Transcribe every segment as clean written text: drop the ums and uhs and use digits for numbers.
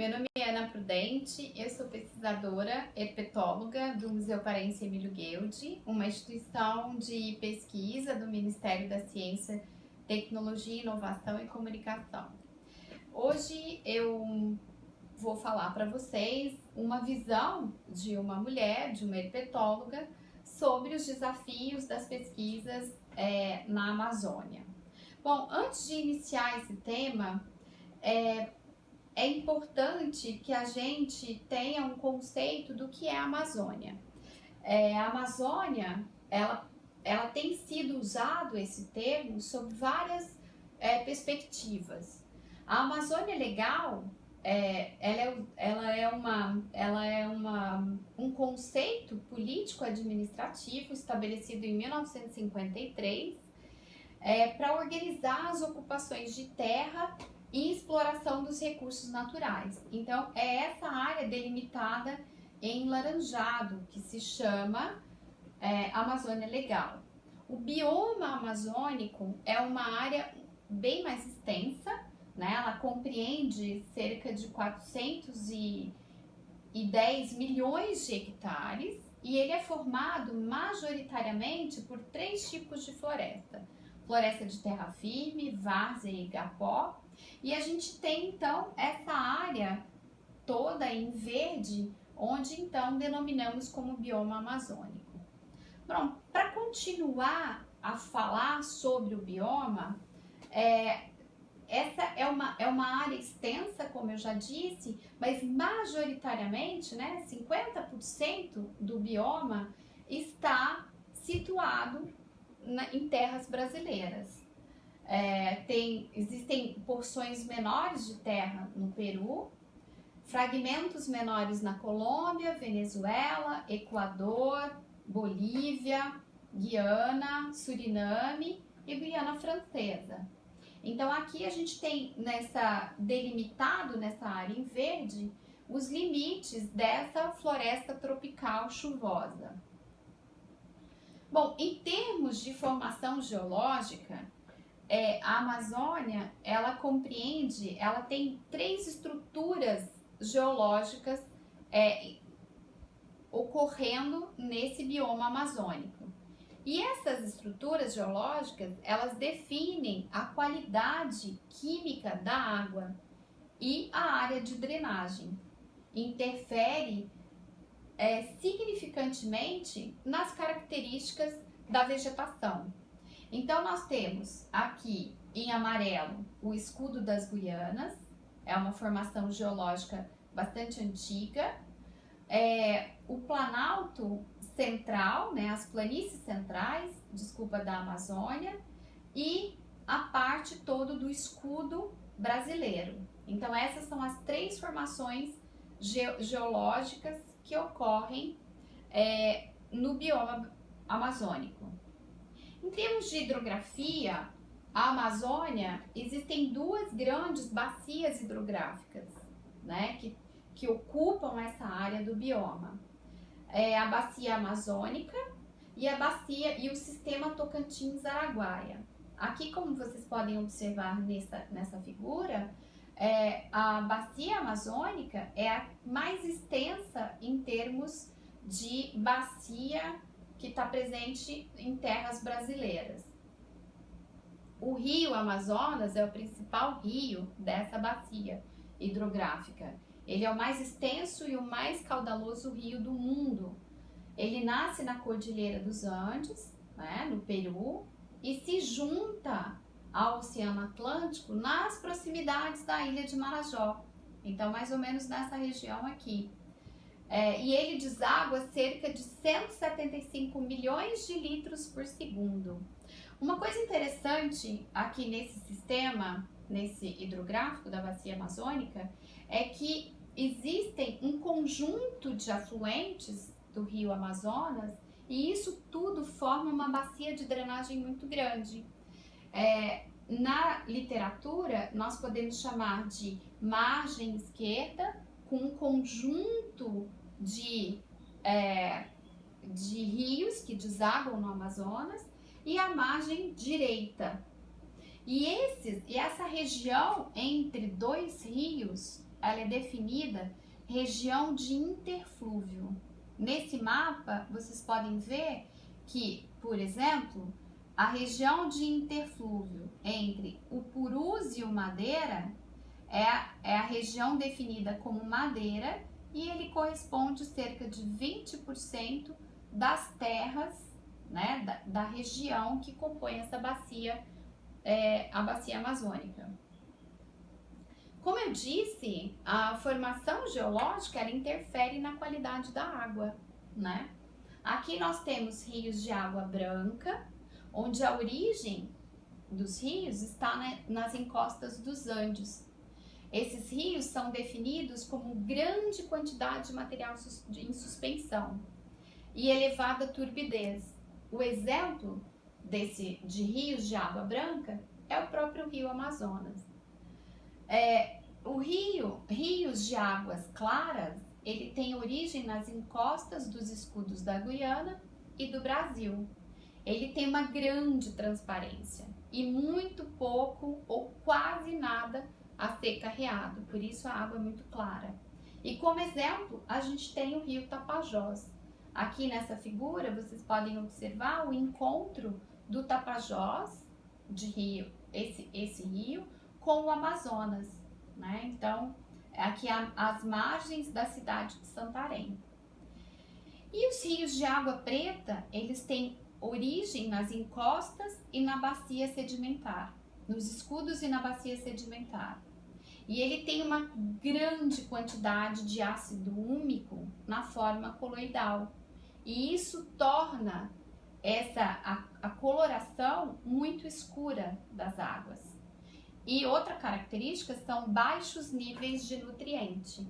Meu nome é Ana Prudente, eu sou pesquisadora herpetóloga do Museu Paraense Emílio Gueldi, uma instituição de pesquisa do Ministério da Ciência, Tecnologia, Inovação e Comunicação. Hoje eu vou falar para vocês uma visão de uma mulher, de uma herpetóloga, sobre os desafios das pesquisas na Amazônia. Bom, antes de iniciar esse tema, é importante que a gente tenha um conceito do que é a Amazônia. A Amazônia, ela tem sido usado esse termo sob várias perspectivas. A Amazônia Legal, ela é um conceito político-administrativo estabelecido em 1953 para organizar as ocupações de terra e exploração dos recursos naturais. Então, é essa área delimitada em laranjado, que se chama Amazônia Legal. O bioma amazônico é uma área bem mais extensa, né? Ela compreende cerca de 410 milhões de hectares e ele é formado majoritariamente por 3 tipos de floresta. Floresta de terra firme, várzea e igapó. E a gente tem, então, essa área toda em verde, onde, então, denominamos como bioma amazônico. Bom, para continuar a falar sobre o bioma, essa é uma área extensa, como eu já disse, mas majoritariamente, né, 50% do bioma está situado em terras brasileiras. Existem porções menores de terra no Peru, fragmentos menores na Colômbia, Venezuela, Equador, Bolívia, Guiana, Suriname e Guiana Francesa. Então aqui a gente tem delimitado nessa área em verde os limites dessa floresta tropical chuvosa. Bom, em termos de formação geológica, a Amazônia, ela tem 3 estruturas geológicas ocorrendo nesse bioma amazônico. E essas estruturas geológicas, elas definem a qualidade química da água e a área de drenagem. Interfere significantemente nas características da vegetação. Então, nós temos aqui em amarelo o escudo das Guianas, é uma formação geológica bastante antiga. O Planalto Central, né, as planícies centrais, da Amazônia, e a parte toda do escudo brasileiro. Então, essas são as 3 formações geológicas que ocorrem no bioma amazônico. Em termos de hidrografia, a Amazônia, existem 2 grandes bacias hidrográficas, né, que ocupam essa área do bioma. A bacia amazônica e o sistema Tocantins-Araguaia. Aqui, como vocês podem observar nessa figura, a bacia amazônica é a mais extensa em termos de bacia que está presente em terras brasileiras. O rio Amazonas é o principal rio dessa bacia hidrográfica. Ele é o mais extenso e o mais caudaloso rio do mundo. Ele nasce na Cordilheira dos Andes, né, no Peru, e se junta ao Oceano Atlântico nas proximidades da ilha de Marajó. Então, mais ou menos nessa região aqui. E ele deságua cerca de 175 milhões de litros por segundo. Uma coisa interessante aqui nesse sistema, nesse hidrográfico da bacia amazônica, é que existem um conjunto de afluentes do rio Amazonas e isso tudo forma uma bacia de drenagem muito grande. Na literatura, nós podemos chamar de margem esquerda, com um conjunto de rios que desaguam no Amazonas, e a margem direita. E essa região entre 2 rios ela é definida região de interflúvio. Nesse mapa, vocês podem ver que, por exemplo, a região de interflúvio entre o Purus e o Madeira é a região definida como Madeira e ele corresponde cerca de 20% das terras, né, da região que compõe essa bacia, a bacia amazônica. Como eu disse, a formação geológica ela interfere na qualidade da água, né? Aqui nós temos rios de água branca, onde a origem dos rios está nas encostas dos Andes. Esses rios são definidos como grande quantidade de material em suspensão e elevada turbidez. O exemplo de rios de água branca é o próprio rio Amazonas. Rios de águas claras, ele tem origem nas encostas dos escudos da Guiana e do Brasil. Ele tem uma grande transparência e muito pouco ou quase nada a ser carreado, por isso a água é muito clara. E como exemplo, a gente tem o rio Tapajós. Aqui nessa figura, vocês podem observar o encontro do Tapajós, esse rio, com o Amazonas, né? Então, aqui as margens da cidade de Santarém. E os rios de água preta, eles têm origem nas encostas e na bacia sedimentar, nos escudos e na bacia sedimentar. E ele tem uma grande quantidade de ácido úmico na forma coloidal. E isso torna a coloração muito escura das águas. E outra característica são baixos níveis de nutriente.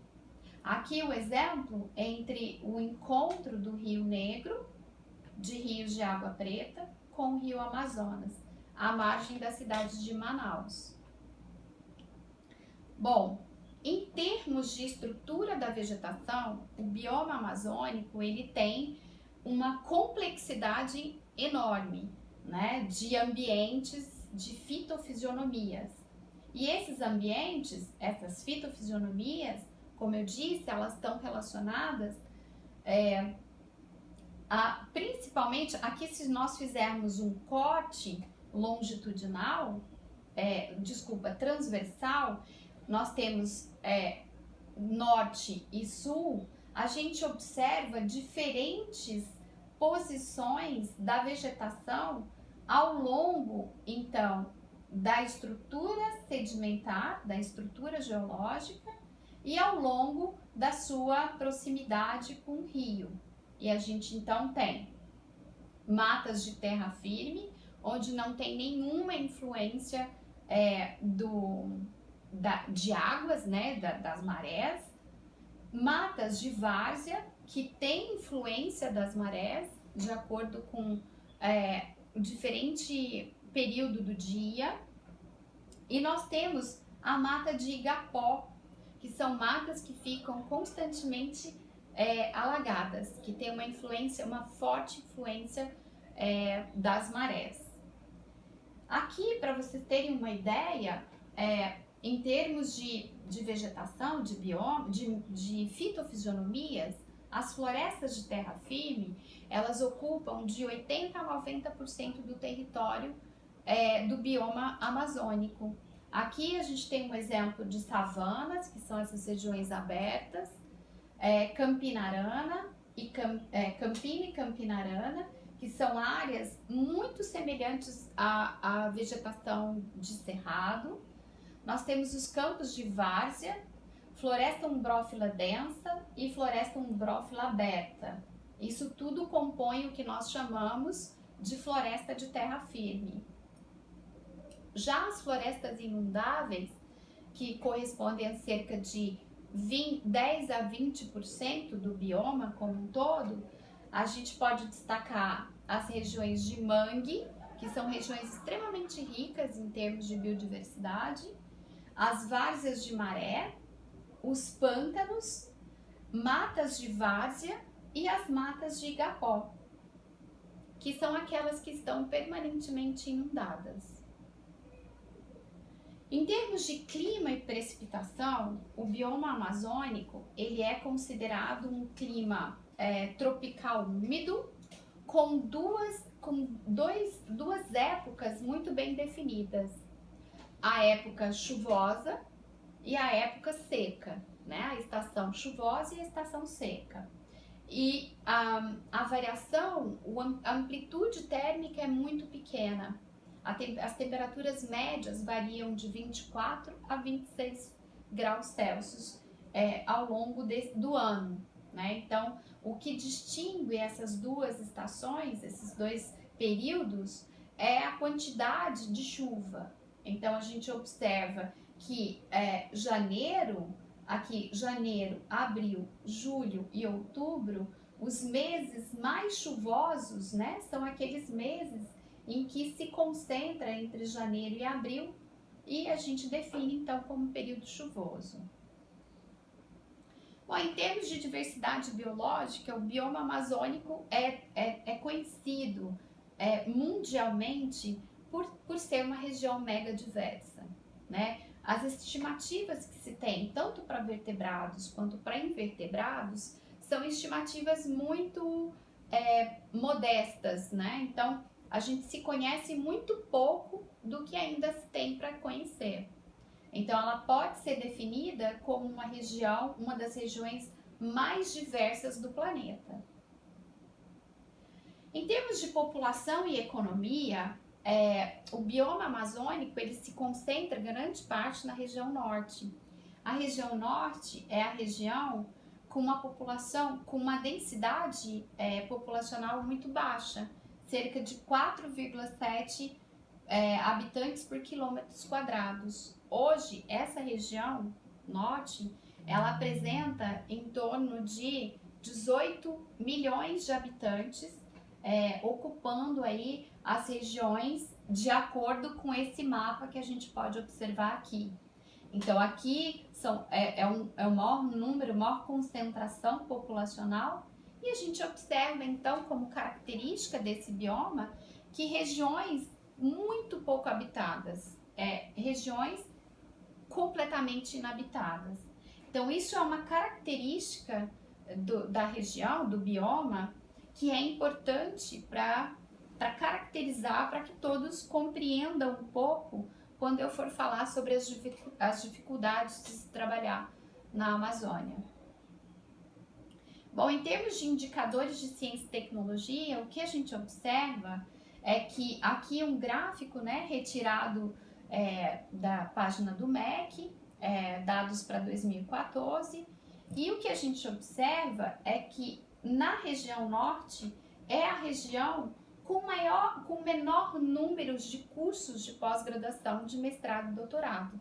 Aqui o exemplo é entre o encontro do Rio Negro, de rios de água preta, com o Rio Amazonas, à margem da cidade de Manaus. Bom, em termos de estrutura da vegetação, o bioma amazônico ele tem uma complexidade enorme, né, de ambientes, de fitofisionomias. E esses ambientes, essas fitofisionomias, como eu disse, elas estão relacionadas principalmente, aqui se nós fizermos um corte longitudinal, transversal, nós temos norte e sul, a gente observa diferentes posições da vegetação ao longo, então, da estrutura sedimentar, da estrutura geológica e ao longo da sua proximidade com o rio. E a gente então tem matas de terra firme, onde não tem nenhuma influência de águas, né, das marés, matas de várzea, que tem influência das marés, de acordo com diferente período do dia, e nós temos a mata de igapó, que são matas que ficam constantemente alagadas, que tem uma forte influência das marés. Aqui, para vocês terem uma ideia, em termos de vegetação, de bioma, de fitofisionomias, as florestas de terra firme, elas ocupam de 80% a 90% do território do bioma amazônico. Aqui a gente tem um exemplo de savanas, que são essas regiões abertas, Campina e Campinarana, que são áreas muito semelhantes à vegetação de cerrado. Nós temos os campos de várzea, floresta umbrófila densa e floresta umbrófila aberta. Isso tudo compõe o que nós chamamos de floresta de terra firme. Já as florestas inundáveis, que correspondem a cerca de 10 a 20% do bioma como um todo, a gente pode destacar as regiões de mangue, que são regiões extremamente ricas em termos de biodiversidade, as várzeas de maré, os pântanos, matas de várzea e as matas de igapó, que são aquelas que estão permanentemente inundadas. Em termos de clima e precipitação, o bioma amazônico ele é considerado um clima tropical úmido com duas épocas muito bem definidas: a época chuvosa e a época seca, né? A estação chuvosa e a estação seca. E a variação, a amplitude térmica é muito pequena. As temperaturas médias variam de 24 a 26 graus Celsius ao longo do ano, né? Então, o que distingue essas duas estações, esses dois períodos, é a quantidade de chuva. Então, a gente observa que janeiro, abril, julho e outubro, os meses mais chuvosos, né, são aqueles meses em que se concentra entre janeiro e abril, e a gente define então como período chuvoso. Bom, em termos de diversidade biológica, o bioma amazônico é conhecido mundialmente por ser uma região mega diversa, né? As estimativas que se tem, tanto para vertebrados quanto para invertebrados, são estimativas muito modestas, né? Então, a gente se conhece muito pouco do que ainda se tem para conhecer. Então, ela pode ser definida como uma das regiões mais diversas do planeta. Em termos de população e economia, o bioma amazônico ele se concentra grande parte na região norte. A região norte é a região com uma população, com uma densidade populacional muito baixa, cerca de 4,7 habitantes por quilômetros quadrados. Hoje, essa região norte, ela apresenta em torno de 18 milhões de habitantes, ocupando aí as regiões de acordo com esse mapa que a gente pode observar aqui. Então, aqui é o maior número, maior concentração populacional, e a gente observa, então, como característica desse bioma, que regiões muito pouco habitadas, regiões completamente inabitadas. Então, isso é uma característica da região, do bioma, que é importante para caracterizar, para que todos compreendam um pouco quando eu for falar sobre as dificuldades de se trabalhar na Amazônia. Bom, em termos de indicadores de ciência e tecnologia, o que a gente observa é que aqui um gráfico, né, retirado da página do MEC, dados para 2014, e o que a gente observa é que na região norte é a região com menor número de cursos de pós-graduação, de mestrado e doutorado.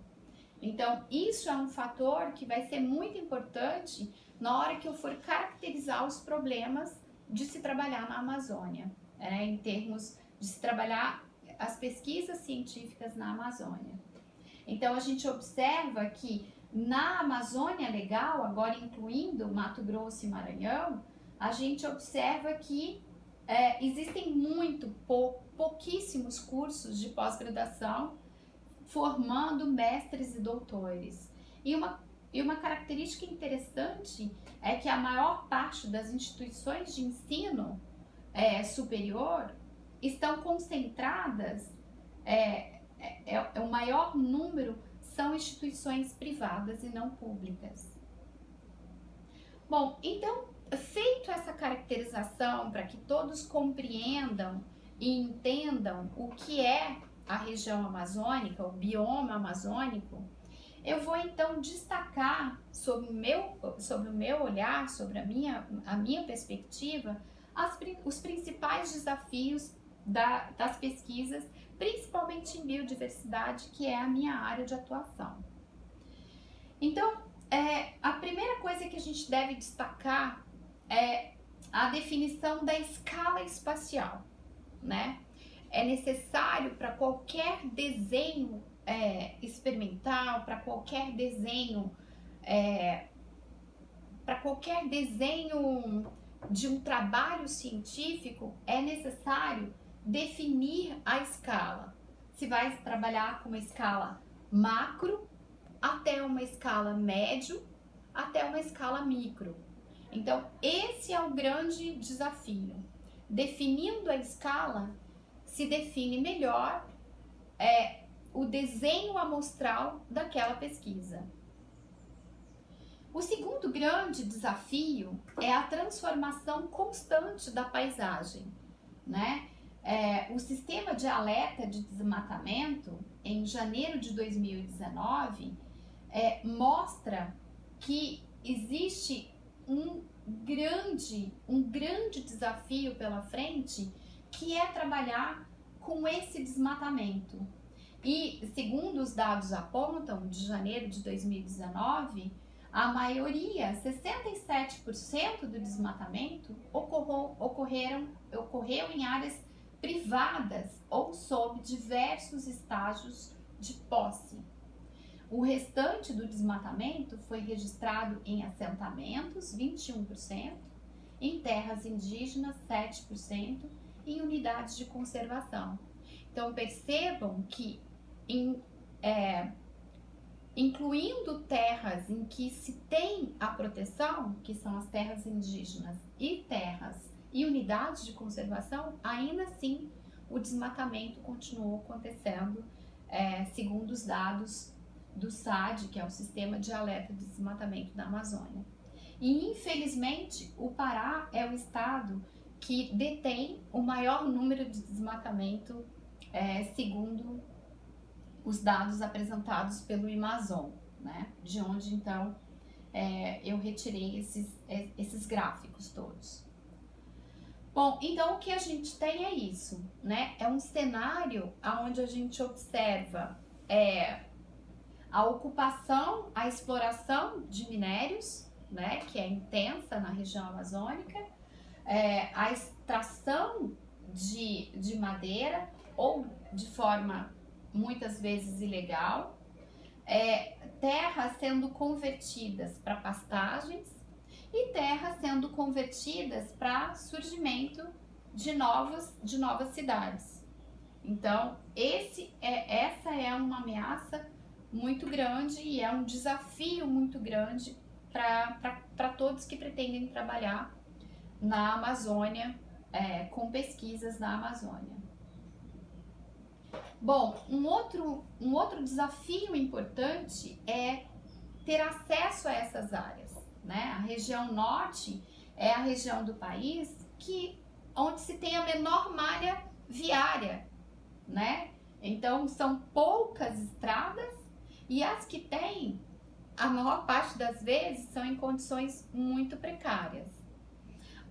Então, isso é um fator que vai ser muito importante na hora que eu for caracterizar os problemas de se trabalhar na Amazônia, em termos de se trabalhar as pesquisas científicas na Amazônia. Então, a gente observa que na Amazônia Legal, agora incluindo Mato Grosso e Maranhão, a gente observa que existem pouquíssimos cursos de pós-graduação formando mestres e doutores. E uma característica interessante é que a maior parte das instituições de ensino superior estão concentradas, o maior número são instituições privadas e não públicas. Bom, então, feito essa caracterização para que todos compreendam e entendam o que é a região amazônica, o bioma amazônico, eu vou então destacar sobre o meu olhar, sobre a minha perspectiva, os principais desafios das pesquisas, principalmente em biodiversidade, que é a minha área de atuação. Então, a primeira coisa que a gente deve destacar é a definição da escala espacial, né? É necessário para qualquer desenho experimental, para qualquer desenho de um trabalho científico, é necessário definir a escala. Se vai trabalhar com uma escala macro até uma escala médio, até uma escala micro. Então, esse é o grande desafio. Definindo a escala, se define melhor o desenho amostral daquela pesquisa. O segundo grande desafio é a transformação constante da paisagem, né? O sistema de alerta de desmatamento, em janeiro de 2019, mostra que existe um grande desafio pela frente, que é trabalhar com esse desmatamento. E, segundo os dados apontam, de janeiro de 2019, a maioria, 67% do desmatamento ocorreu em áreas privadas ou sob diversos estágios de posse. O restante do desmatamento foi registrado em assentamentos, 21%, em terras indígenas, 7%, e em unidades de conservação. Então, percebam que, incluindo terras em que se tem a proteção, que são as terras indígenas e terras e unidades de conservação, ainda assim o desmatamento continuou acontecendo, segundo os dados do SAD, que é o Sistema de Alerta de Desmatamento da Amazônia. E, infelizmente, o Pará é o estado que detém o maior número de desmatamento, segundo os dados apresentados pelo Amazon, né? De onde, então, eu retirei esses gráficos todos. Bom, então o que a gente tem é isso, né? É um cenário onde a gente observa a ocupação, a exploração de minérios, né, que é intensa na região amazônica, a extração de madeira, ou de forma muitas vezes ilegal, terras sendo convertidas para pastagens e terras sendo convertidas para surgimento de novas cidades. Então, essa é uma ameaça muito grande e é um desafio muito grande para todos que pretendem trabalhar na Amazônia, com pesquisas na Amazônia. Bom, um outro desafio importante é ter acesso a essas áreas, né? A região norte é a região do país onde se tem a menor malha viária, né? Então, são poucas estradas, e as que tem, a maior parte das vezes, são em condições muito precárias.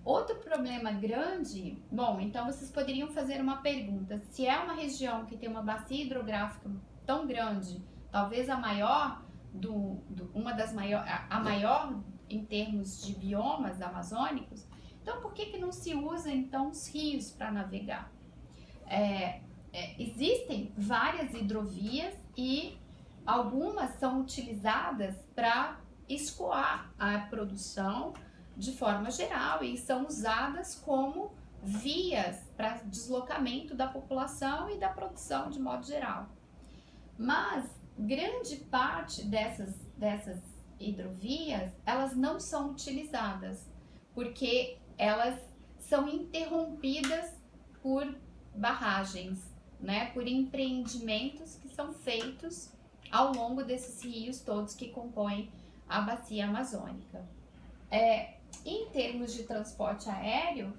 Outro problema grande, bom, então vocês poderiam fazer uma pergunta: se é uma região que tem uma bacia hidrográfica tão grande, talvez a maior a maior em termos de biomas amazônicos, então por que não se usa então os rios para navegar? Existem várias hidrovias e algumas são utilizadas para escoar a produção de forma geral e são usadas como vias para deslocamento da população e da produção de modo geral. Mas grande parte dessas hidrovias, elas não são utilizadas, porque elas são interrompidas por barragens, né, por empreendimentos que são feitos ao longo desses rios todos que compõem a bacia amazônica. Em termos de transporte aéreo,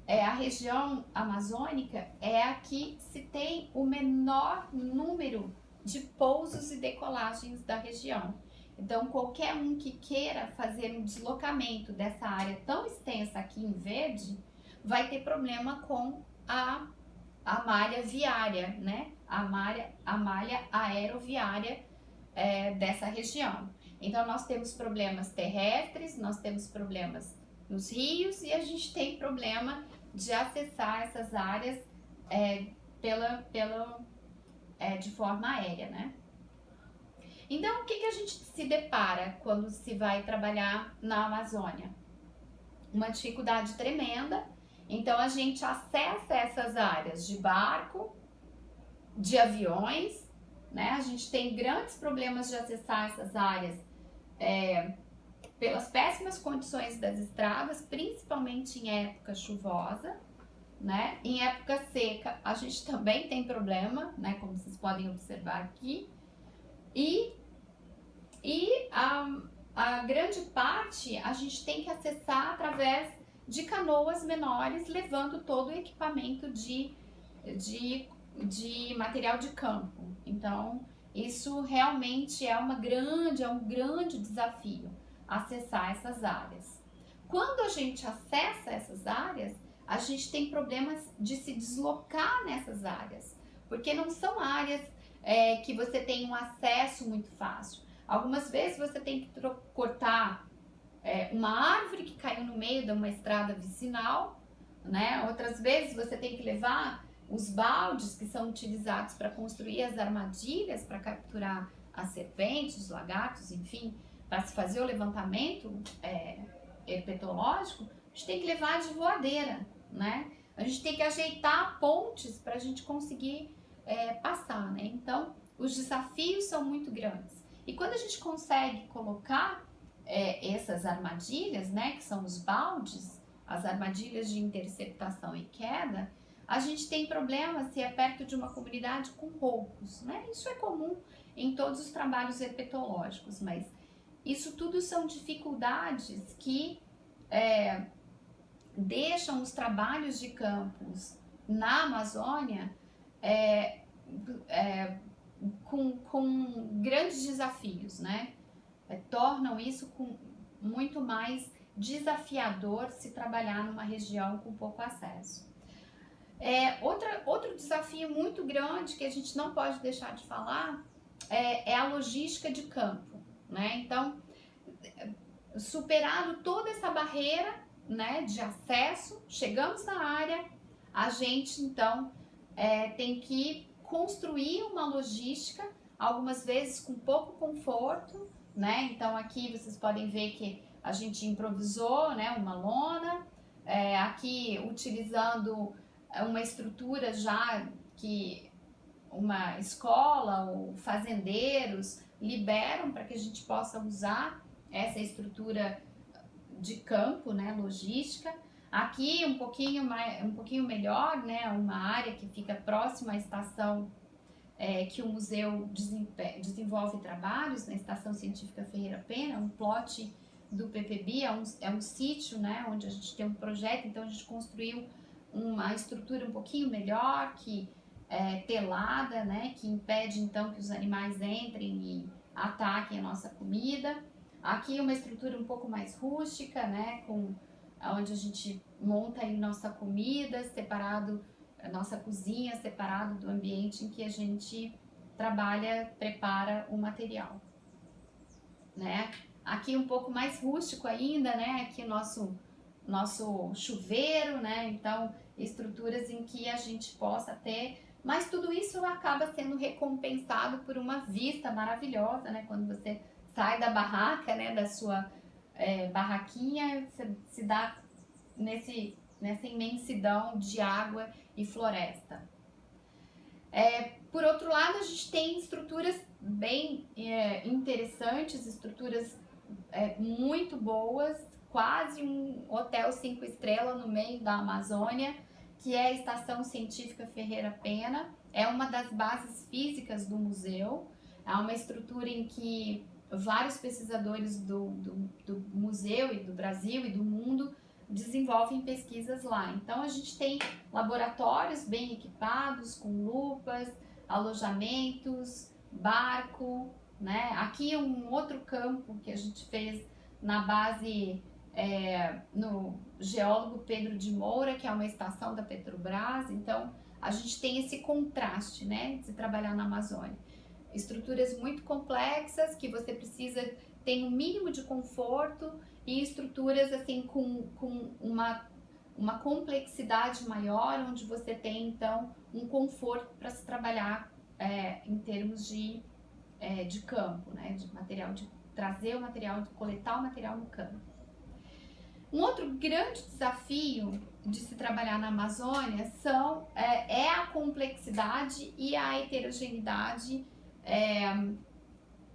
a região amazônica é a que se tem o menor número de pousos e decolagens da região. Então, qualquer um que queira fazer um deslocamento dessa área tão extensa aqui em verde, vai ter problema com a malha viária, né? A malha aeroviária dessa região. Então, nós temos problemas terrestres, nós temos problemas nos rios e a gente tem problema de acessar essas áreas de forma aérea, né? Então, o que a gente se depara quando se vai trabalhar na Amazônia? Uma dificuldade tremenda. Então, a gente acessa essas áreas de barco, de aviões, né? A gente tem grandes problemas de acessar essas áreas pelas péssimas condições das estradas, principalmente em época chuvosa, né? Em época seca, a gente também tem problema, né? Como vocês podem observar aqui. E a grande parte a gente tem que acessar através de canoas menores, levando todo o equipamento de material de campo. Então, isso realmente é um grande desafio, acessar essas áreas. Quando a gente acessa essas áreas, a gente tem problemas de se deslocar nessas áreas, porque não são áreas que você tem um acesso muito fácil. Algumas vezes você tem que cortar uma árvore que caiu no meio de uma estrada vicinal, né? Outras vezes você tem que levar os baldes que são utilizados para construir as armadilhas, para capturar as serpentes, os lagartos, enfim, para se fazer o levantamento herpetológico, a gente tem que levar de voadeira, né? A gente tem que ajeitar pontes para a gente conseguir passar, né? Então, os desafios são muito grandes. E quando a gente consegue colocar essas armadilhas, né, que são os baldes, as armadilhas de interceptação e queda, a gente tem problema se é perto de uma comunidade com roubos, né? Isso é comum em todos os trabalhos herpetológicos, mas isso tudo são dificuldades que deixam os trabalhos de campos na Amazônia com grandes desafios, né? Tornam isso muito mais desafiador se trabalhar numa região com pouco acesso. Outro desafio muito grande que a gente não pode deixar de falar é a logística de campo, né? Então, superado toda essa barreira, né, de acesso, chegamos na área, a gente então tem que construir uma logística, algumas vezes com pouco conforto, né? Então aqui vocês podem ver que a gente improvisou, né, uma lona, aqui utilizando uma estrutura já que uma escola ou fazendeiros liberam para que a gente possa usar essa estrutura de campo, né, logística. Aqui um pouquinho melhor, né, uma área que fica próxima à estação que o museu desenvolve trabalhos, na Estação Científica Ferreira Pena, um plot do PPB, é um sítio, né, onde a gente tem um projeto, então a gente construiu uma estrutura um pouquinho melhor, que telada, né, que impede então que os animais entrem e ataquem a nossa comida. Aqui uma estrutura um pouco mais rústica, né, onde a gente monta aí nossa comida, separado, a nossa cozinha separado do ambiente em que a gente trabalha, prepara o material, né? Aqui um pouco mais rústico ainda, né? Aqui o nosso chuveiro, né? Então, estruturas em que a gente possa ter, mas tudo isso acaba sendo recompensado por uma vista maravilhosa, né? Quando você sai da barraca, né? Da sua barraquinha, você se dá nessa imensidão de água e floresta. Por outro lado, a gente tem estruturas bem interessantes, estruturas muito boas, quase um hotel 5 estrelas no meio da Amazônia, que é a Estação Científica Ferreira Pena. É uma das bases físicas do museu, é uma estrutura em que vários pesquisadores do museu e do Brasil e do mundo desenvolvem pesquisas lá. Então a gente tem laboratórios bem equipados, com lupas, alojamentos, barco, né? Aqui um outro campo que a gente fez na base no Geólogo Pedro de Moura, que é uma estação da Petrobras. Então a gente tem esse contraste, né, de trabalhar na Amazônia. Estruturas muito complexas que você precisa ter um mínimo de conforto e estruturas assim com uma complexidade maior, onde você tem então um conforto para se trabalhar em termos de campo, né, de material, de trazer o material, de coletar o material no campo. Um outro grande desafio de se trabalhar na Amazônia é a complexidade e a heterogeneidade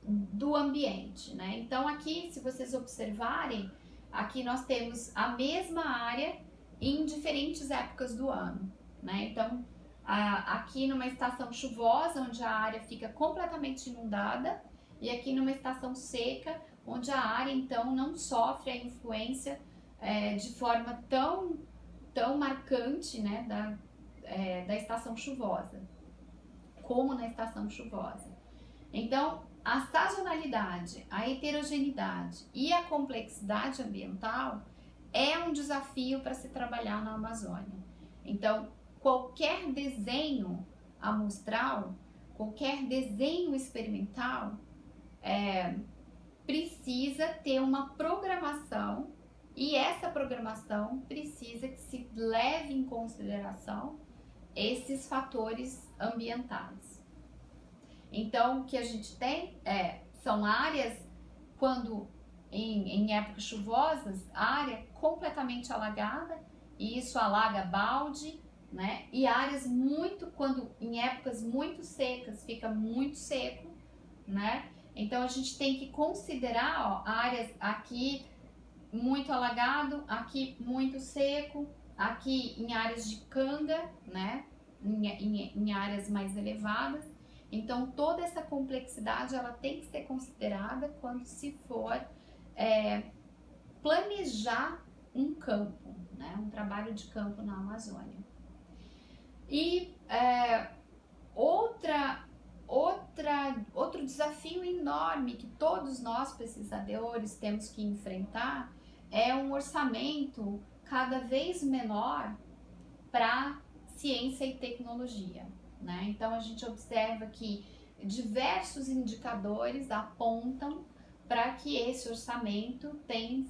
do ambiente, né? Então aqui, se vocês observarem, aqui nós temos a mesma área em diferentes épocas do ano, né? Então aqui numa estação chuvosa, onde a área fica completamente inundada, e aqui numa estação seca, onde a área então não sofre a influência de forma tão marcante, né, da estação chuvosa, como na estação chuvosa. Então, a sazonalidade, a heterogeneidade e a complexidade ambiental é um desafio para se trabalhar na Amazônia. Então, qualquer desenho amostral, qualquer desenho experimental precisa ter uma programação, e essa programação precisa que se leve em consideração esses fatores ambientais. Então, o que a gente tem são áreas, quando em épocas chuvosas, área completamente alagada, e isso alaga balde, né? E áreas quando em épocas muito secas, fica muito seco, né? Então, a gente tem que considerar áreas aqui muito alagado, aqui muito seco, aqui em áreas de canga, né? Em áreas mais elevadas. Então, toda essa complexidade ela tem que ser considerada quando se for planejar um campo, né? Um trabalho de campo na Amazônia. E outro desafio enorme que todos nós pesquisadores temos que enfrentar é um orçamento cada vez menor para ciência e tecnologia, né? Então a gente observa que diversos indicadores apontam para que esse orçamento tem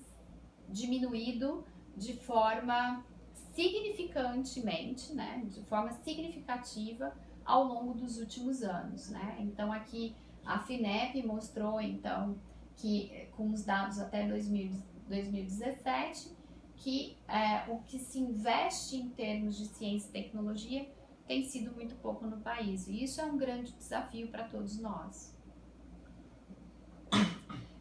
diminuído de forma significantemente, né? De forma significativa ao longo dos últimos anos, né? Então aqui a FINEP mostrou então que com os dados até 2017 que o que se investe em termos de ciência e tecnologia tem sido muito pouco no país, e isso é um grande desafio para todos nós.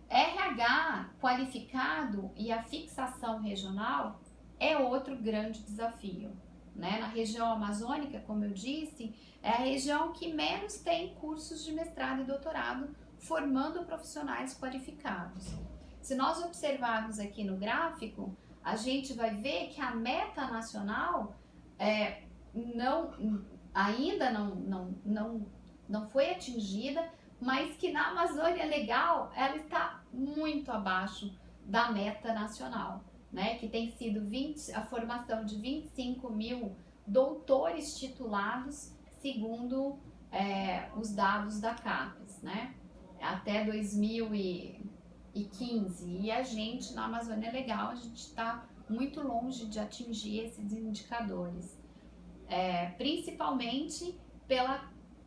RH qualificado e a fixação regional é outro grande desafio, né? Na região amazônica, como eu disse, é a região que menos tem cursos de mestrado e doutorado formando profissionais qualificados. Se nós observarmos aqui no gráfico, a gente vai ver que a meta nacional ainda não foi atingida, mas que na Amazônia Legal ela está muito abaixo da meta nacional, né? Que tem sido a formação de 25 mil doutores titulados, segundo os dados da CAPES, né? Até 2015. E a gente, na Amazônia Legal, a gente está muito longe de atingir esses indicadores. Principalmente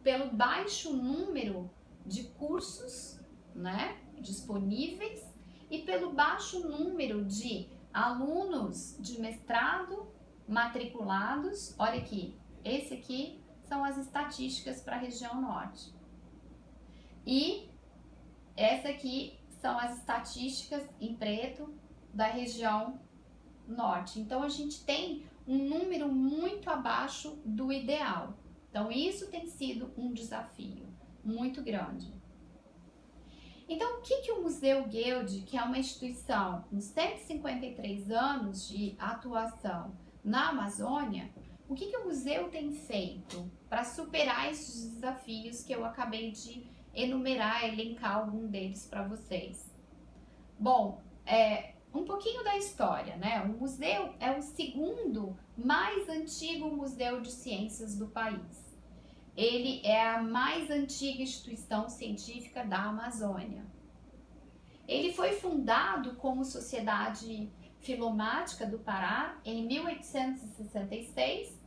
pelo baixo número de cursos, né, disponíveis, e pelo baixo número de alunos de mestrado matriculados. Olha aqui, esse aqui são as estatísticas para a região norte. E essa aqui são as estatísticas em preto da região norte. Então a gente tem um número muito abaixo do ideal. Então isso tem sido um desafio muito grande. Então o que o Museu Guild, que é uma instituição com 153 anos de atuação na Amazônia, o que o museu tem feito para superar esses desafios que eu acabei de enumerar, elencar algum deles para vocês? Bom, um pouquinho da história, né? O museu é o segundo mais antigo museu de ciências do país. Ele é a mais antiga instituição científica da Amazônia. Ele foi fundado como Sociedade Filomática do Pará em 1866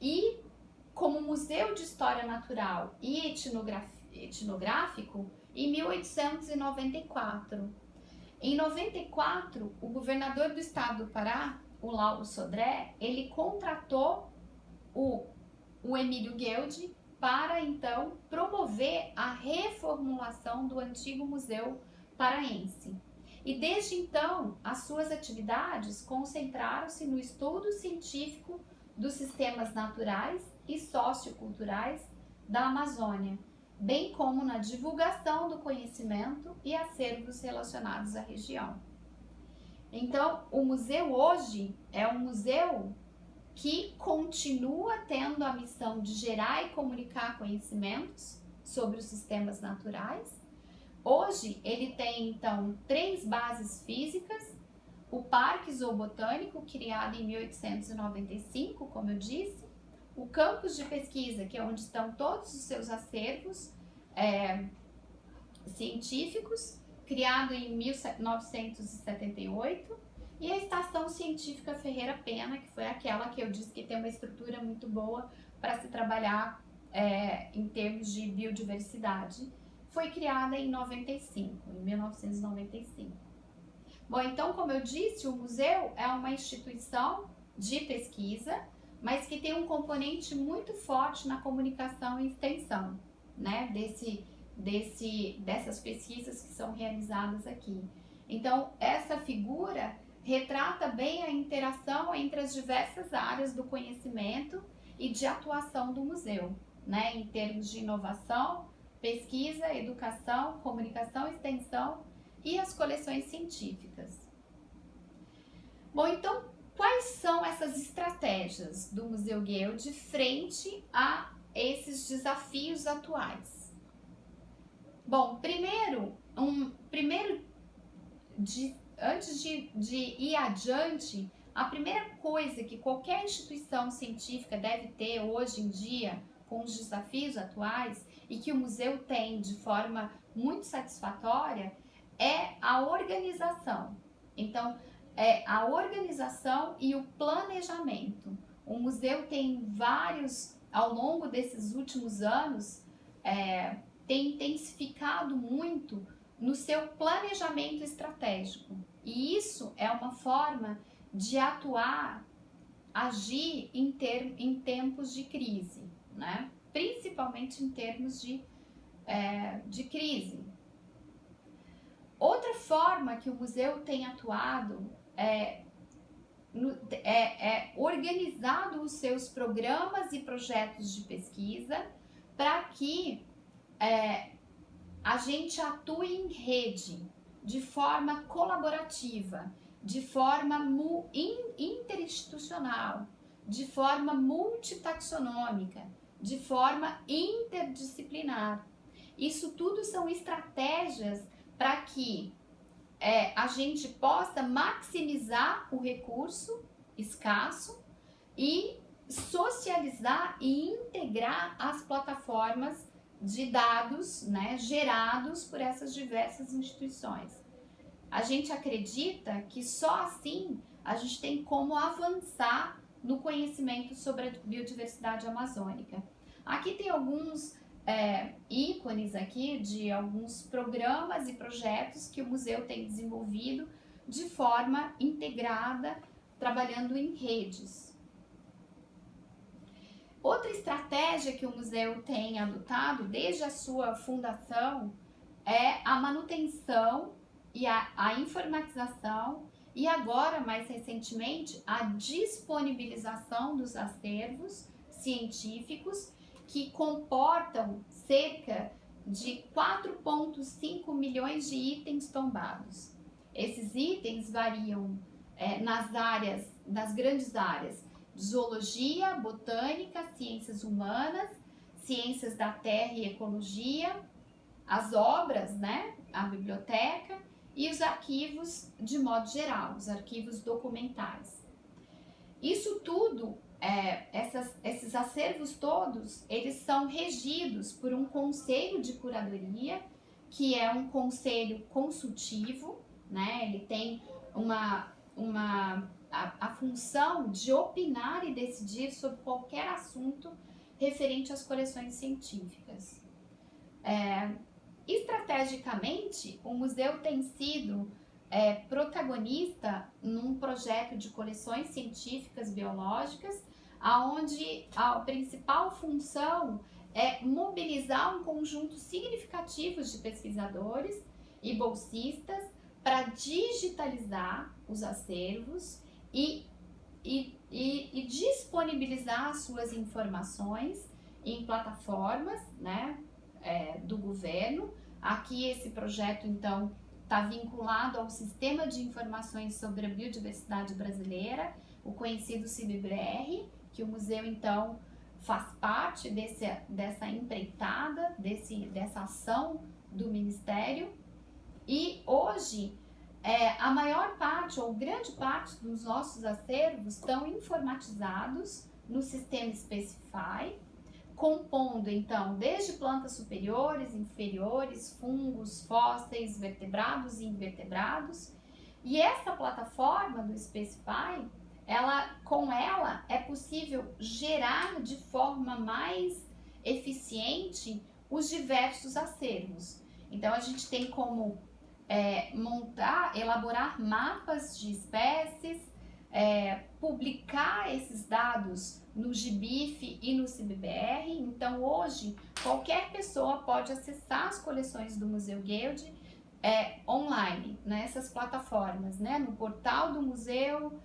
e como Museu de História Natural e Etnográfico em 1894. Em 94, o governador do estado do Pará, o Lauro Sodré, ele contratou o Emílio Guild para então promover a reformulação do antigo Museu Paraense. E desde então, as suas atividades concentraram-se no estudo científico dos sistemas naturais e socioculturais da Amazônia, bem como na divulgação do conhecimento e acervos relacionados à região. Então, o museu hoje é um museu que continua tendo a missão de gerar e comunicar conhecimentos sobre os sistemas naturais. Hoje, ele tem, então, 3 bases físicas: o Parque Zoobotânico, criado em 1895, como eu disse, o campus de pesquisa, que é onde estão todos os seus acervos científicos, criado em 1978, e a Estação Científica Ferreira Pena, que foi aquela que eu disse que tem uma estrutura muito boa para se trabalhar em termos de biodiversidade. Foi criada em 1995. Bom, então, como eu disse, o museu é uma instituição de pesquisa, mas que tem um componente muito forte na comunicação e extensão, né, dessas pesquisas que são realizadas aqui. Então, essa figura retrata bem a interação entre as diversas áreas do conhecimento e de atuação do museu, né, em termos de inovação, pesquisa, educação, comunicação, extensão e as coleções científicas. Bom, então, quais são essas estratégias do Museu Guild frente a esses desafios atuais? Bom, antes de ir adiante, a primeira coisa que qualquer instituição científica deve ter hoje em dia, com os desafios atuais, e que o museu tem de forma muito satisfatória, é a organização. Então, a organização e o planejamento. O museu tem ao longo desses últimos anos, tem intensificado muito no seu planejamento estratégico. E isso é uma forma de agir em tempos de crise, né? Principalmente em termos de crise. Outra forma que o museu tem atuado organizado os seus programas e projetos de pesquisa para que a gente atue em rede, de forma colaborativa, de forma interinstitucional, de forma multitaxonômica, de forma interdisciplinar. Isso tudo são estratégias para que a gente possa maximizar o recurso escasso e socializar e integrar as plataformas de dados, né, gerados por essas diversas instituições. A gente acredita que só assim a gente tem como avançar no conhecimento sobre a biodiversidade amazônica. Aqui tem alguns ícones aqui de alguns programas e projetos que o museu tem desenvolvido de forma integrada, trabalhando em redes. Outra estratégia que o museu tem adotado desde a sua fundação é a manutenção e a informatização e agora, mais recentemente, a disponibilização dos acervos científicos que comportam cerca de 4,5 milhões de itens tombados. Esses itens variam nas grandes áreas: zoologia, botânica, ciências humanas, ciências da terra e ecologia, as obras, né, a biblioteca e os arquivos de modo geral, os arquivos documentais. Isso tudo, esses acervos todos, eles são regidos por um conselho de curadoria, que é um conselho consultivo, né? Ele tem a função de opinar e decidir sobre qualquer assunto referente às coleções científicas. Estrategicamente, o museu tem sido protagonista num projeto de coleções científicas biológicas, onde a principal função é mobilizar um conjunto significativo de pesquisadores e bolsistas para digitalizar os acervos e disponibilizar suas informações em plataformas, né, do governo. Aqui esse projeto, então, está vinculado ao Sistema de Informações sobre a Biodiversidade Brasileira, o conhecido CIBBR, que o museu, então, faz parte dessa empreitada, dessa ação do Ministério. E hoje, a maior parte, ou grande parte dos nossos acervos estão informatizados no sistema Specify, compondo, então, desde plantas superiores, inferiores, fungos, fósseis, vertebrados e invertebrados. E essa plataforma do Specify, com ela é possível gerar de forma mais eficiente os diversos acervos. Então, a gente tem como elaborar mapas de espécies, publicar esses dados no GBIF e no CIBBR. Então, hoje, qualquer pessoa pode acessar as coleções do Museu Guild online, nessas plataformas, né? No portal do museu,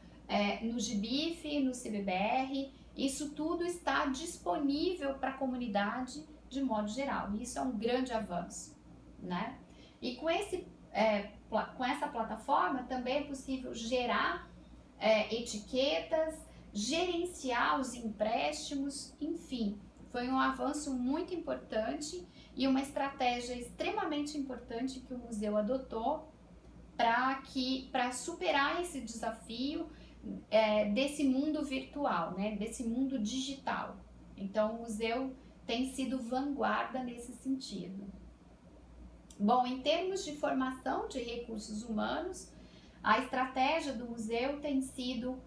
no GBIF, no CIBBR. Isso tudo está disponível para a comunidade de modo geral. Isso é um grande avanço, né? E com essa plataforma também é possível gerar etiquetas, gerenciar os empréstimos, enfim, foi um avanço muito importante e uma estratégia extremamente importante que o museu adotou para superar esse desafio desse mundo virtual, né, desse mundo digital. Então, o museu tem sido vanguarda nesse sentido. Bom, em termos de formação de recursos humanos, a estratégia do museu tem sido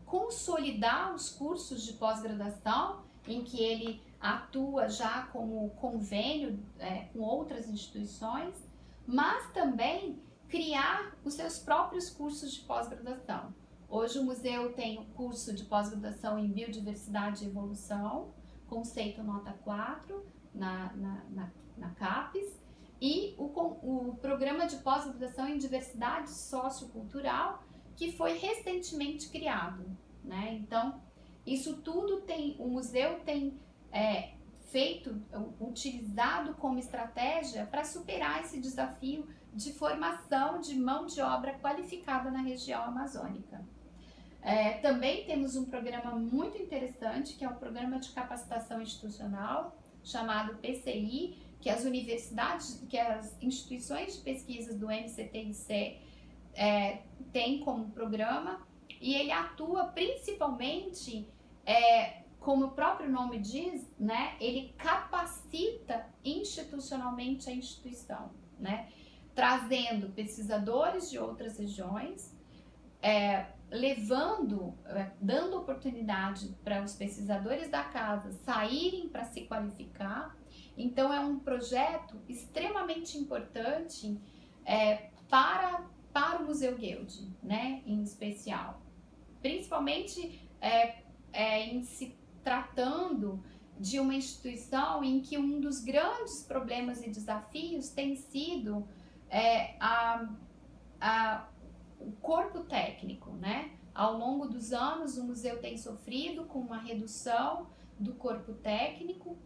consolidar os cursos de pós-graduação, em que ele atua já como convênio com outras instituições, mas também criar os seus próprios cursos de pós-graduação. Hoje o museu tem o curso de pós-graduação em Biodiversidade e Evolução, conceito nota 4, na CAPES, e o programa de pós-graduação em Diversidade Sociocultural, que foi recentemente criado, né? Então, isso tudo o museu tem utilizado como estratégia para superar esse desafio de formação de mão de obra qualificada na região amazônica. Também temos um programa muito interessante, que é o Programa de Capacitação Institucional, chamado PCI, que as universidades, que as instituições de pesquisas do MCTIC têm como programa, e ele atua principalmente, como o próprio nome diz, né, ele capacita institucionalmente a instituição, né, trazendo pesquisadores de outras regiões, dando oportunidade para os pesquisadores da casa saírem para se qualificar. Então, é um projeto extremamente importante para o Museu Guild, né, em especial. Principalmente em se tratando de uma instituição em que um dos grandes problemas e desafios tem sido o corpo técnico, né? Ao longo dos anos, o museu tem sofrido com uma redução do corpo técnico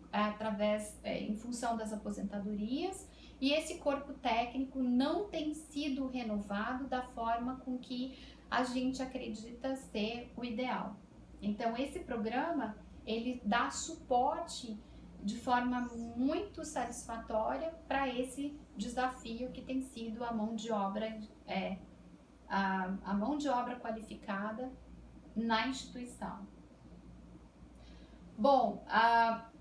em função das aposentadorias, e esse corpo técnico não tem sido renovado da forma com que a gente acredita ser o ideal. Então, esse programa, ele dá suporte de forma muito satisfatória para esse desafio que tem sido a mão de obra qualificada na instituição. Bom,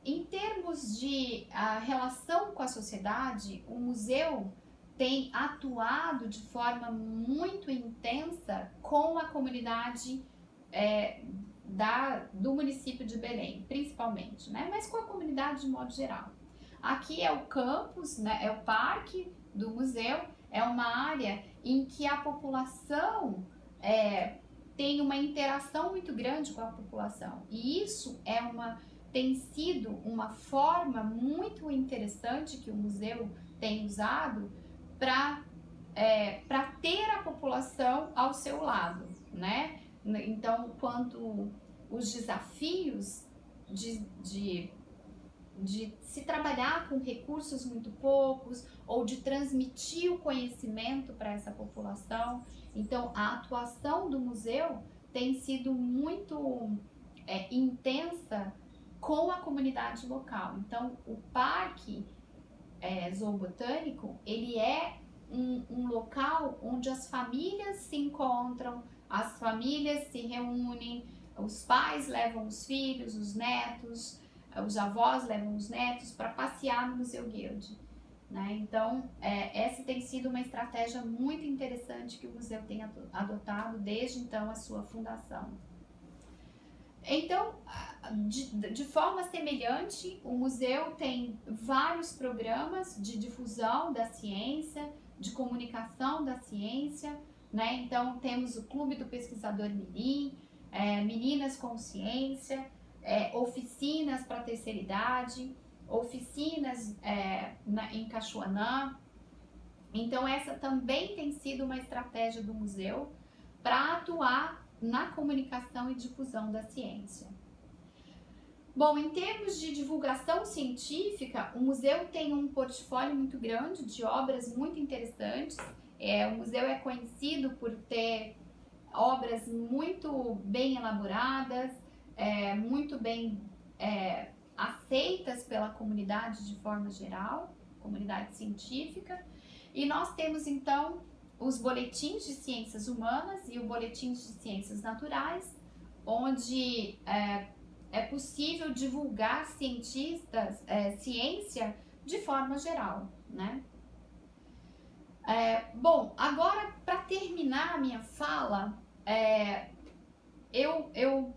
em termos de relação com a sociedade, o museu tem atuado de forma muito intensa com a comunidade do município de Belém, principalmente, né? Mas com a comunidade de modo geral. Aqui é o campus, né? É o parque do museu, é uma área em que a população tem uma interação muito grande com a população, e isso é uma tem sido uma forma muito interessante que o museu tem usado para ter a população ao seu lado, né? Então, quanto os desafios de se trabalhar com recursos muito poucos ou de transmitir o conhecimento para essa população. Então, a atuação do museu tem sido muito intensa com a comunidade local. Então, o Parque Zoobotânico, ele é um local onde as famílias se encontram, as famílias se reúnem, os pais levam os filhos, os netos, os avós levam os netos para passear no Museu Guild, né? Então, essa tem sido uma estratégia muito interessante que o museu tem adotado desde então a sua fundação. Então, de forma semelhante, o museu tem vários programas de difusão da ciência, de comunicação da ciência, né? Então, temos o Clube do Pesquisador Mirim, Meninas com Ciência, oficinas para a terceira idade, oficinas em Cachoanã. Então, essa também tem sido uma estratégia do museu para atuar na comunicação e difusão da ciência. Bom, em termos de divulgação científica, o museu tem um portfólio muito grande de obras muito interessantes. O museu é conhecido por ter obras muito bem elaboradas, muito bem aceitas pela comunidade de forma geral, comunidade científica. E nós temos então os boletins de ciências humanas e o boletim de ciências naturais, onde é possível divulgar ciência de forma geral, né? Bom, agora para terminar a minha fala, eu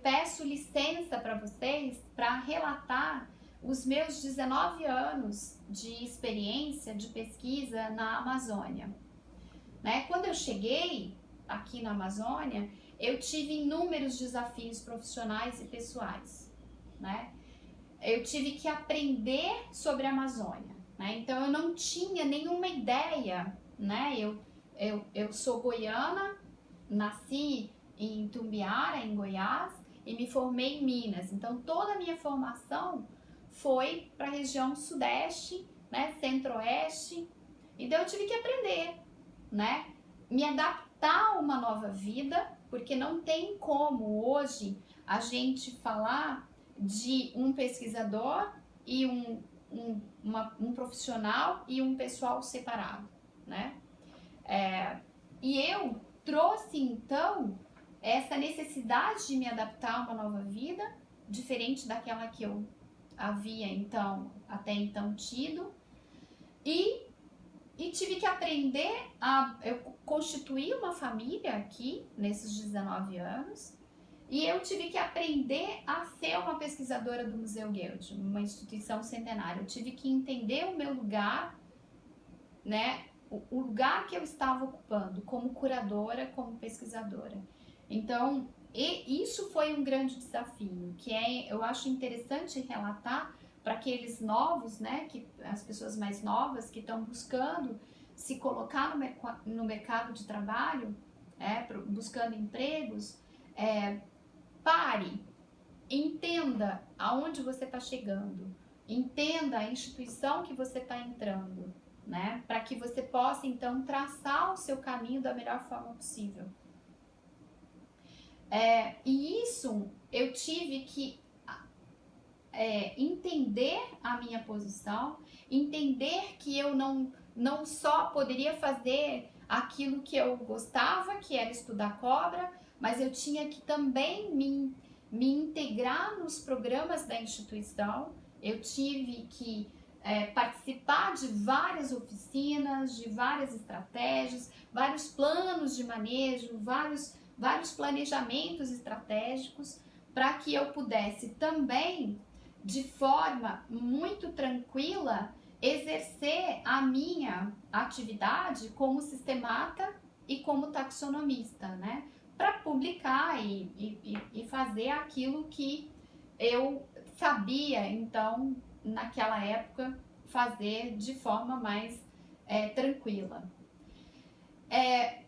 peço licença para vocês para relatar os meus 19 anos de experiência de pesquisa na Amazônia. Né? Quando eu cheguei aqui na Amazônia, eu tive inúmeros desafios profissionais e pessoais, né? Eu tive que aprender sobre a Amazônia, né? Então eu não tinha nenhuma ideia, né? Eu sou goiana, nasci em Tumbiara, em Goiás, e me formei em Minas. Então toda a minha formação foi para a região sudeste, né? Centro-oeste. Então eu tive que aprender, né? Me adaptar a uma nova vida, porque não tem como hoje a gente falar de um pesquisador e um profissional e um pessoal separado, né? E eu trouxe então essa necessidade de me adaptar a uma nova vida, diferente daquela que eu havia até então tido, e tive que aprender eu constituir uma família aqui, nesses 19 anos, e eu tive que aprender a ser uma pesquisadora do Museu Guild, uma instituição centenária. Eu tive que entender o meu lugar, né, o lugar que eu estava ocupando como curadora, como pesquisadora. Então, isso foi um grande desafio, que eu acho interessante relatar para aqueles novos, né, as pessoas mais novas que estão buscando se colocar no mercado de trabalho, buscando empregos. Pare, entenda aonde você está chegando, entenda a instituição que você está entrando, né, para que você possa então traçar o seu caminho da melhor forma possível. E isso eu tive que entender a minha posição, entender que eu não só poderia fazer aquilo que eu gostava, que era estudar cobra, mas eu tinha que também me integrar nos programas da instituição. Eu tive que participar de várias oficinas, de várias estratégias, vários planos de manejo, vários planejamentos estratégicos, para que eu pudesse também, de forma muito tranquila, exercer a minha atividade como sistemata e como taxonomista, né? Para publicar e fazer aquilo que eu sabia, então, naquela época, fazer de forma mais tranquila.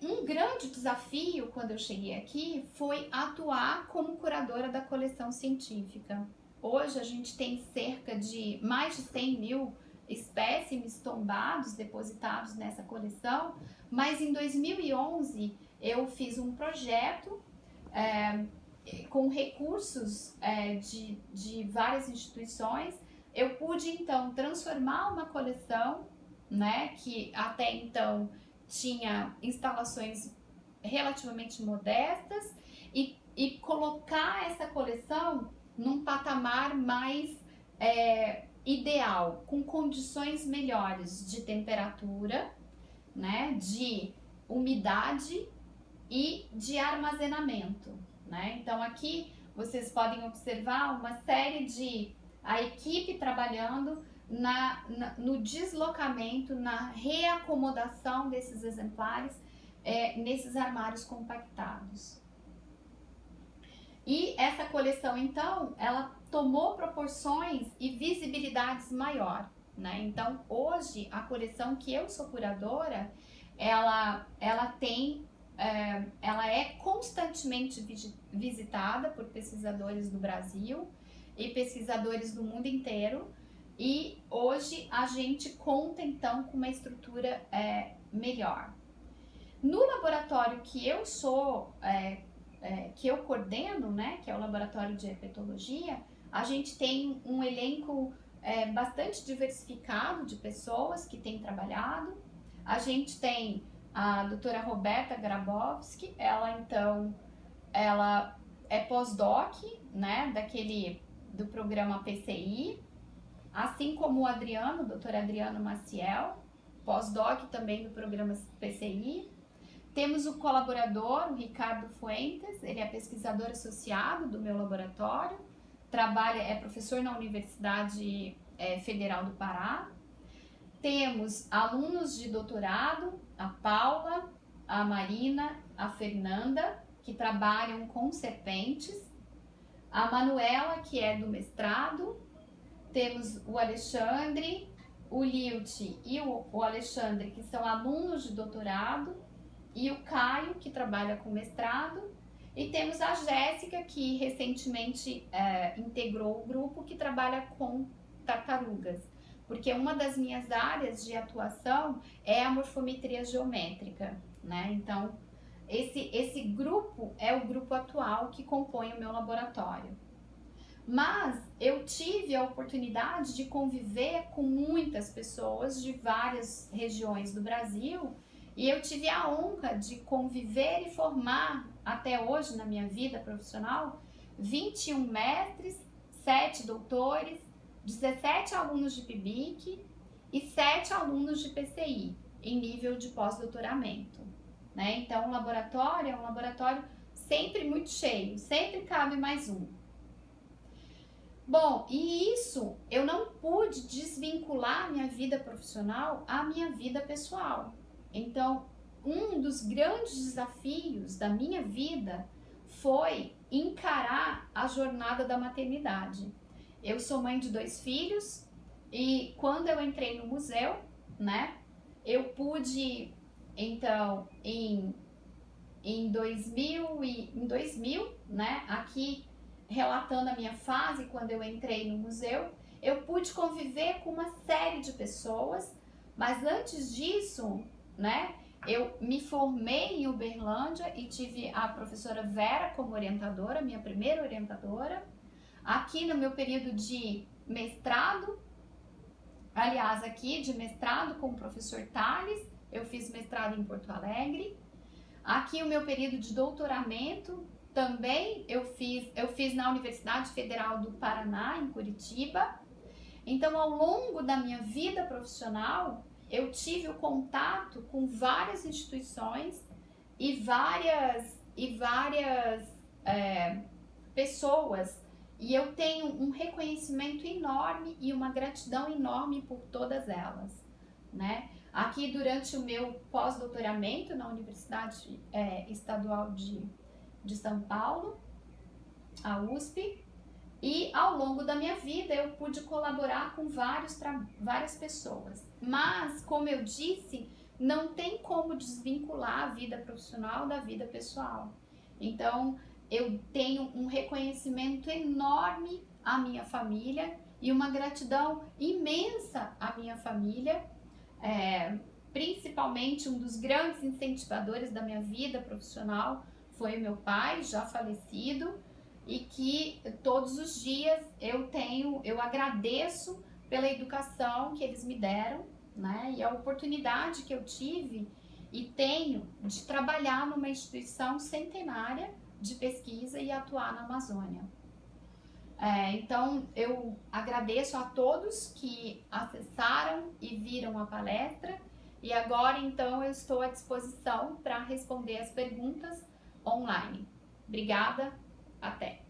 Um grande desafio quando eu cheguei aqui foi atuar como curadora da coleção científica. Hoje a gente tem cerca de mais de 100 mil espécimes tombados, depositados nessa coleção, mas em 2011 eu fiz um projeto com recursos de várias instituições. Eu pude então transformar uma coleção, né, que até então tinha instalações relativamente modestas e colocar essa coleção num patamar mais ideal, com condições melhores de temperatura, né, de umidade e de armazenamento, né? Então aqui vocês podem observar uma série de a equipe trabalhando no deslocamento, na reacomodação desses exemplares nesses armários compactados. E essa coleção, então, ela tomou proporções e visibilidades maior, né? Então, hoje, a coleção que eu sou curadora, ela é constantemente visitada por pesquisadores do Brasil e pesquisadores do mundo inteiro. E hoje a gente conta então com uma estrutura melhor. No laboratório que eu sou, que eu coordeno, né, que é o laboratório de herpetologia, a gente tem um elenco bastante diversificado de pessoas que têm trabalhado. A gente tem a doutora Roberta Grabowski, ela é pós-doc, né, do programa PCI, assim como o doutor Adriano Maciel, pós-doc também do programa PCI. Temos o colaborador, o Ricardo Fuentes, ele é pesquisador associado do meu laboratório, é professor na Universidade Federal do Pará. Temos alunos de doutorado, a Paula, a Marina, a Fernanda, que trabalham com serpentes, a Manuela, que é do mestrado. Temos o Alexandre, o Lilt e o Alexandre, que são alunos de doutorado, e o Caio, que trabalha com mestrado, e temos a Jéssica, que recentemente integrou o grupo, que trabalha com tartarugas, porque uma das minhas áreas de atuação é a morfometria geométrica, né? Então, esse grupo é o grupo atual que compõe o meu laboratório. Mas eu tive a oportunidade de conviver com muitas pessoas de várias regiões do Brasil, e eu tive a honra de conviver e formar, até hoje na minha vida profissional, 21 mestres, 7 doutores, 17 alunos de PIBIC e 7 alunos de PCI, em nível de pós-doutoramento, né? Então o laboratório é um laboratório sempre muito cheio, sempre cabe mais um. Bom, e isso eu não pude desvincular minha vida profissional à minha vida pessoal. Então, um dos grandes desafios da minha vida foi encarar a jornada da maternidade. Eu sou mãe de 2 filhos e quando eu entrei no museu, né, eu pude, então, em 2000, né, aqui relatando a minha fase quando eu entrei no museu, eu pude conviver com uma série de pessoas, mas antes disso, né, eu me formei em Uberlândia e tive a professora Vera como orientadora, minha primeira orientadora. Aqui no meu período de mestrado, aliás, aqui de mestrado com o professor Thales, eu fiz mestrado em Porto Alegre. Aqui o meu período de doutoramento também eu fiz na Universidade Federal do Paraná, em Curitiba. Então, ao longo da minha vida profissional, eu tive o contato com várias instituições e várias pessoas, e eu tenho um reconhecimento enorme e uma gratidão enorme por todas elas, né? Aqui, durante o meu pós-doutoramento na Universidade Estadual de São Paulo, a USP, E ao longo da minha vida eu pude colaborar com várias pessoas. Mas, como eu disse, não tem como desvincular a vida profissional da vida pessoal. Então, eu tenho um reconhecimento enorme à minha família e uma gratidão imensa à minha família, principalmente um dos grandes incentivadores da minha vida profissional foi meu pai, já falecido, e que todos os dias eu agradeço pela educação que eles me deram, né? E a oportunidade que eu tive e tenho de trabalhar numa instituição centenária de pesquisa e atuar na Amazônia. Então, eu agradeço a todos que acessaram e viram a palestra e agora, então, eu estou à disposição para responder as perguntas online. Obrigada, até!